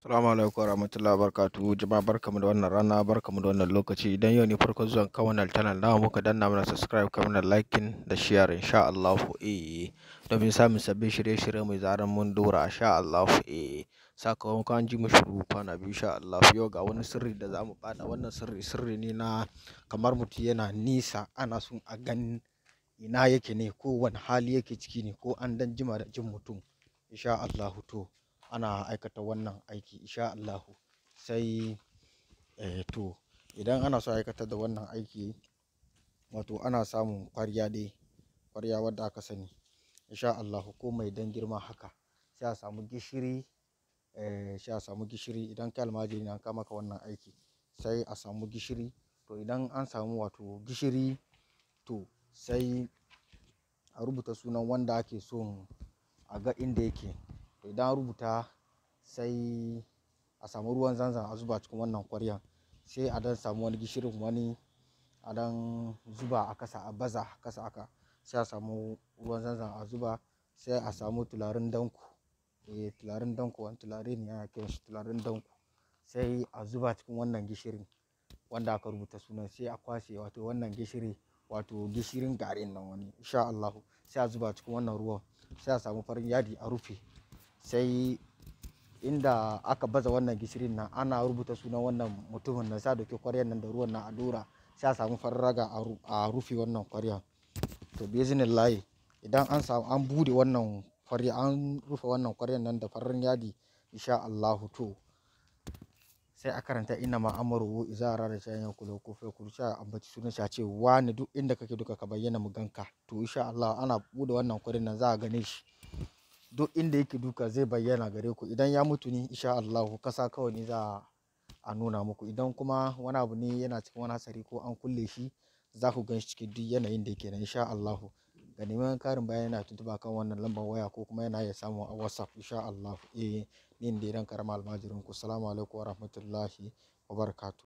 Assalamu alaikum warahmatullahi wabarakatuh. Jama'a barkamu da wannan rana, barkamu da wannan lokaci. Idan yau ne farkon zuwan kan wannan channel namu, muka danna mana subscribe, ka mana liking da share insha Allah domin samun sabbin shirye-shirye mai zaran mun dora insha Allah sakamakon an ji mu shiru kwana biyu insha Allah. Yau ga wani sirri da zamu bada. Wannan sirri ne na kamar mutum yana nisa, ana son a gan ina yake ne, ko wani hali yake ciki ne, ko an dan jima da jin mutum insha Allah. To ana aikata wannan aiki insha Allah. Sai to idan ana so aikatar da wannan aiki, wato ana samun kwarya dai, kwarya wadda aka sani insha Allah, ko mai dan girma haka, sai a samu gishiri, idan kai almajiri ne an kama maka wannan aiki, sai a samu gishiri. To idan an samu wato gishiri, to sai a rubuta sunan wanda ake so a ga inda yake. To idan an rubuta, sai a samu ruwan zanzan a zuba cikin wannan kwaryan, sai a dan samu wani gishirin wani a dan zuba a kasa, a baza kasa haka, sai a samu ruwan zanzan a zuba, sai a samu tularin danko, tularin danko, wani tulare ne ana kiran shi tularin danko, sai a zuba cikin wannan gishirin wanda aka rubuta sunan, sai a kwashe wato wannan gishiri, wato gishirin garin nan wani insha Allah, sai a zuba cikin wannan ruwan, sai a samu farin yadi a rufe. Sai inda aka baza wannan gishirin nan ana rubuta sunan wannan mutumin nan, sai a dauki kwaryan nan da ruwan nan a dora, sai a samu farin raga a rufe wannan kwarya. To biznillahi, idan an samu an bude wannan kwarya, an rufe wannan kwaryan nan da farin yadi insha Allah, to sai a karanta inna ma amaru iza arada shay'an yakulu kun fayakun, sai a ambaci sunan shi, a ce wani duk inda kake duka ka bayyana mu ganka. To insha Allah ana bude wannan kwaryan nan za a gane shi, duk inda yake duka zai bayyana gare ku. Idan ya mutu ne insha Allah kasa kawai ne za a nuna muku, idan kuma wani abu ne yana cikin wani hatsari ko an kulle shi, za ku gan shi cikin duk yanayin da yake nan insha Allah. Ga neman karin bayani yana tuntuba kan wannan lambar waya, ko kuma yana iya samu a WhatsApp insha Allah. Ni ne dan karama almajirin ku. Assalamu alaikum warahmatullahi wabarakatuh.